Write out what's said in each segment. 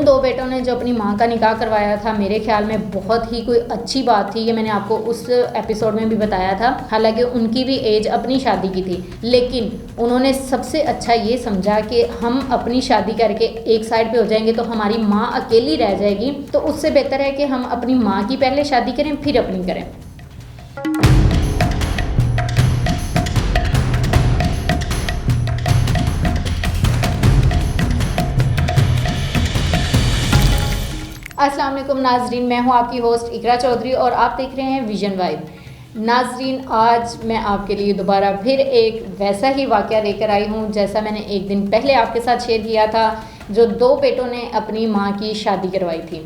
उन दो बेटों ने जो अपनी माँ का निकाह करवाया था, मेरे ख्याल में बहुत ही कोई अच्छी बात थी। ये मैंने आपको उस एपिसोड में भी बताया था। हालांकि उनकी भी एज अपनी शादी की थी, लेकिन उन्होंने सबसे अच्छा ये समझा कि हम अपनी शादी करके एक साइड पे हो जाएंगे तो हमारी माँ अकेली रह जाएगी, तो उससे बेहतर है कि हम अपनी माँ की पहले शादी करें फिर अपनी करें। अस्सलाम वालेकुम नाजरीन, मैं हूं आपकी होस्ट इकरा चौधरी और आप देख रहे हैं विजन वाइब। नाजरीन, आज मैं आपके लिए दोबारा फिर एक वैसा ही वाक़या लेकर आई हूं जैसा मैंने एक दिन पहले आपके साथ शेयर किया था, जो दो बेटों ने अपनी मां की शादी करवाई थी।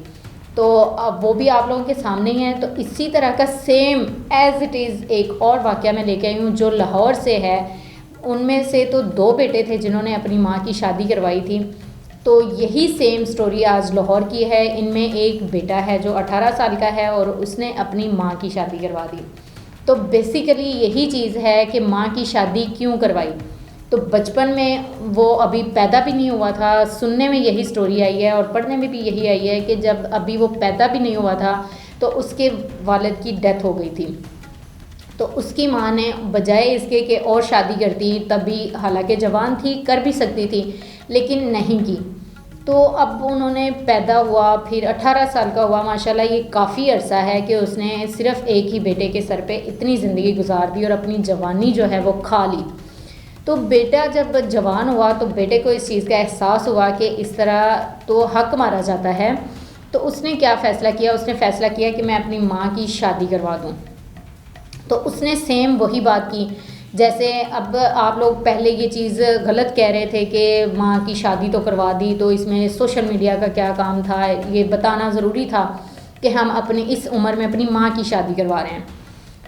तो अब वो भी आप लोगों के सामने ही है। तो इसी तरह का सेम एज़ इट इज़ एक और वाक़या मैं लेके आई हूँ जो लाहौर से है। उनमें से तो दो बेटे थे जिन्होंने अपनी माँ की शादी करवाई थी। तो यही सेम स्टोरी आज लाहौर की है। इनमें एक बेटा है जो 18 साल का है और उसने अपनी माँ की शादी करवा दी। तो बेसिकली यही चीज़ है कि माँ की शादी क्यों करवाई। तो बचपन में वो अभी पैदा भी नहीं हुआ था, सुनने में यही स्टोरी आई है और पढ़ने में भी यही आई है कि जब अभी वो पैदा भी नहीं हुआ था तो उसके वालिद की डेथ हो गई थी। तो उसकी माँ ने बजाय इसके कि और शादी करती, तभी हालांकि जवान थी, कर भी सकती थी, लेकिन नहीं की। तो अब उन्होंने पैदा हुआ, फिर 18 साल का हुआ। माशाल्लाह ये काफ़ी अरसा है कि उसने सिर्फ एक ही बेटे के सर पे इतनी ज़िंदगी गुजार दी और अपनी जवानी जो है वो खा ली। तो बेटा जब जवान हुआ तो बेटे को इस चीज़ का एहसास हुआ कि इस तरह तो हक मारा जाता है। तो उसने क्या फ़ैसला किया, उसने फ़ैसला किया कि मैं अपनी माँ की शादी करवा दूँ। तो उसने सेम वही बात की जैसे अब आप लोग पहले ये चीज़ गलत कह रहे थे कि माँ की शादी तो करवा दी, तो इसमें सोशल मीडिया का क्या काम था। ये बताना ज़रूरी था कि हम अपनी इस उम्र में अपनी माँ की शादी करवा रहे हैं।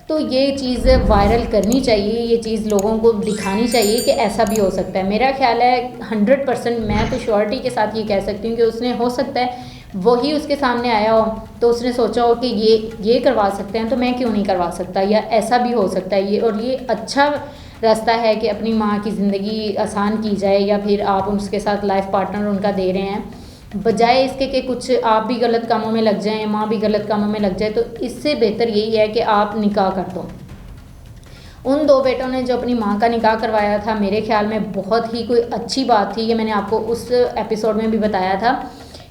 तो ये चीज़ वायरल करनी चाहिए, ये चीज़ लोगों को दिखानी चाहिए कि ऐसा भी हो सकता है। मेरा ख्याल है 100% मैं तो श्योरिटी के साथ ये कह सकती हूँ कि उसने, हो सकता है वही उसके सामने आया हो तो उसने सोचा हो कि ये करवा सकते हैं तो मैं क्यों नहीं करवा सकता, या ऐसा भी हो सकता है। ये और ये अच्छा रास्ता है कि अपनी माँ की ज़िंदगी आसान की जाए, या फिर आप उसके साथ लाइफ पार्टनर उनका दे रहे हैं, बजाय इसके कि कुछ आप भी गलत कामों में लग जाएं, माँ भी गलत कामों में लग जाए। तो इससे बेहतर यही है कि आप निकाह कर दो। उन दो बेटों ने जो अपनी माँ का निकाह करवाया था, मेरे ख्याल में बहुत ही कोई अच्छी बात थी। ये मैंने आपको उस एपिसोड में भी बताया था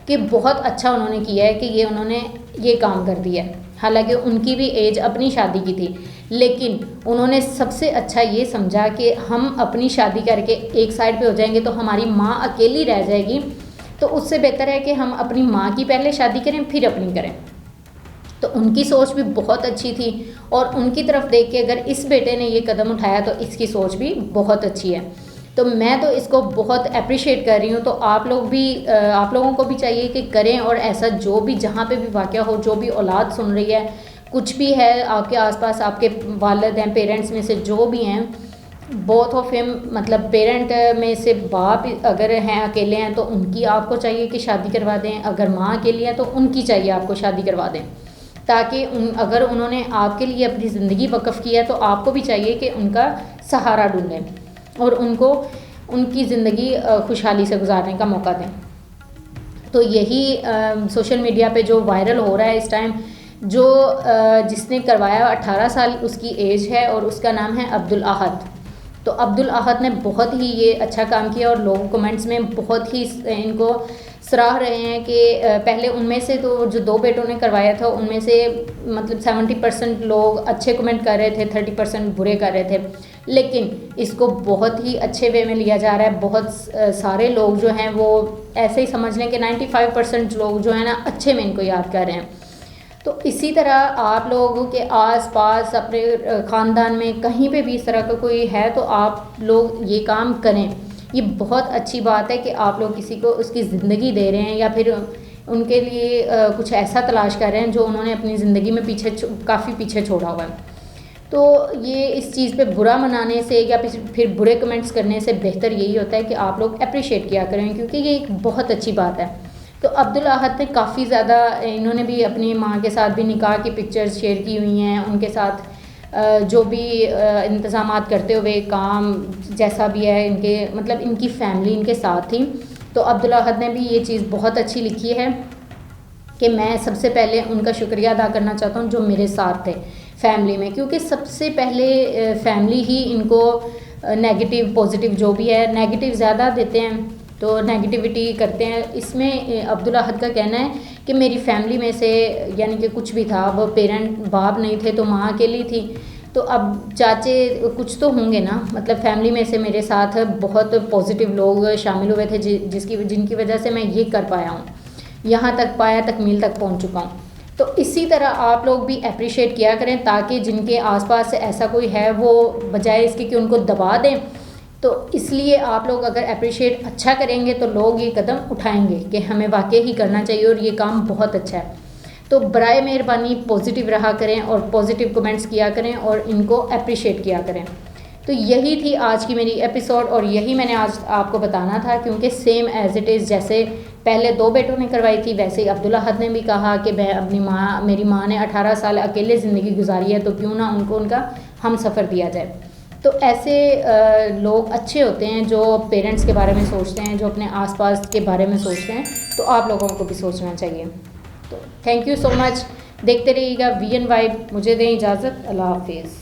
कि बहुत अच्छा उन्होंने किया है कि उन्होंने ये काम कर दिया है। हालांकि उनकी भी एज अपनी शादी की थी, लेकिन उन्होंने सबसे अच्छा ये समझा कि हम अपनी शादी करके एक साइड पे हो जाएंगे तो हमारी माँ अकेली रह जाएगी, तो उससे बेहतर है कि हम अपनी माँ की पहले शादी करें फिर अपनी करें। तो उनकी सोच भी बहुत अच्छी थी और उनकी तरफ देख के अगर इस बेटे ने ये कदम उठाया तो इसकी सोच भी बहुत अच्छी है। तो मैं तो इसको बहुत अप्रिशिएट कर रही हूँ। तो आप लोगों को भी चाहिए कि करें, और ऐसा जो भी जहाँ पे भी वाक़या हो, जो भी औलाद सुन रही है, कुछ भी है आपके आसपास, आपके वालिद हैं, पेरेंट्स में से जो भी हैं, बोथ ऑफ हिम, मतलब पेरेंट में से बाप अगर हैं अकेले हैं तो उनकी आपको चाहिए कि शादी करवा दें, अगर माँ अकेली है तो उनकी चाहिए आपको शादी करवा दें, ताकि अगर उन्होंने आपके लिए अपनी ज़िंदगी वक्फ़ किया है तो आपको भी चाहिए कि उनका सहारा ढूंढें और उनको उनकी ज़िंदगी खुशहाली से गुजारने का मौका दें। तो यही सोशल मीडिया पे जो वायरल हो रहा है इस टाइम, जो जिसने करवाया 18 साल उसकी एज है और उसका नाम है अब्दुल अहद। तो अब्दुल अहद ने बहुत ही ये अच्छा काम किया और लोग कमेंट्स में बहुत ही इनको सराह रहे हैं कि पहले उनमें से तो जो दो बेटों ने करवाया था उनमें से मतलब 70% लोग अच्छे कमेंट कर रहे थे, 30% बुरे कर रहे थे, लेकिन इसको बहुत ही अच्छे वे में लिया जा रहा है। बहुत सारे लोग जो हैं वो ऐसे ही समझ लें कि 95% लोग जो है ना अच्छे में इनको याद कर रहे हैं। तो इसी तरह आप लोगों के आसपास अपने ख़ानदान में कहीं पे भी इस तरह का कोई है तो आप लोग ये काम करें। ये बहुत अच्छी बात है कि आप लोग किसी को उसकी ज़िंदगी दे रहे हैं या फिर उनके लिए कुछ ऐसा तलाश कर रहे हैं जो उन्होंने अपनी ज़िंदगी में काफ़ी पीछे छोड़ा हुआ है। तो ये इस चीज़ पे बुरा मनाने से या फिर बुरे कमेंट्स करने से बेहतर यही होता है कि आप लोग अप्रिशिएट किया करें, क्योंकि ये एक बहुत अच्छी बात है। तो अब्दुल अहद ने काफ़ी ज़्यादा, इन्होंने भी अपनी माँ के साथ भी निकाह की पिक्चर्स शेयर की हुई हैं, उनके साथ जो भी इंतज़ामात करते हुए काम जैसा भी है, इनके मतलब इनकी फैमिली इनके साथ थी। तो तो अब्दुल अहद ने भी ये चीज़ बहुत अच्छी लिखी है कि मैं सबसे पहले उनका शुक्रिया अदा करना चाहता हूँ जो मेरे साथ थे फैमिली में, क्योंकि सबसे पहले फैमिली ही इनको नेगेटिव पॉजिटिव जो भी है नेगेटिव ज़्यादा देते हैं, तो नेगेटिविटी करते हैं। इसमें अब्दुल अहद का कहना है कि मेरी फैमिली में से यानी कि कुछ भी था, वो पेरेंट बाप नहीं थे तो माँ अकेली थी, तो अब चाचे कुछ तो होंगे ना, मतलब फैमिली में से मेरे साथ बहुत पॉजिटिव लोग शामिल हुए थे जिनकी वजह से मैं ये कर पाया हूँ, यहाँ तक पाया तकमील तक पहुँच चुका हूँ। तो इसी तरह आप लोग भी अप्रिशिएट किया करें, ताकि जिनके आसपास ऐसा कोई है वो बजाय इसके कि उनको दबा दें, तो इसलिए आप लोग अगर अप्रिशिएट अच्छा करेंगे तो लोग ये कदम उठाएंगे कि हमें वाकई ही करना चाहिए और ये काम बहुत अच्छा है। तो बराए मेहरबानी पॉजिटिव रहा करें और पॉजिटिव कमेंट्स किया करें और इनको अप्रिशिएट किया करें। तो यही थी आज की मेरी एपिसोड और यही मैंने आज आपको बताना था, क्योंकि सेम एज़ इट इज़ जैसे पहले 2 बेटों ने करवाई थी, वैसे ही अब्दुल अहद ने भी कहा कि मैं मेरी माँ ने 18 साल अकेले ज़िंदगी गुजारी है, तो क्यों ना उनको उनका हम सफ़र दिया जाए। तो ऐसे लोग अच्छे होते हैं जो पेरेंट्स के बारे में सोचते हैं, जो अपने आसपास के बारे में सोचते हैं, तो आप लोगों को भी सोचना चाहिए। तो थैंक यू सो मच, देखते रहिएगा वीएन वाइब। मुझे दें इजाज़त, अल्लाह हाफिज़।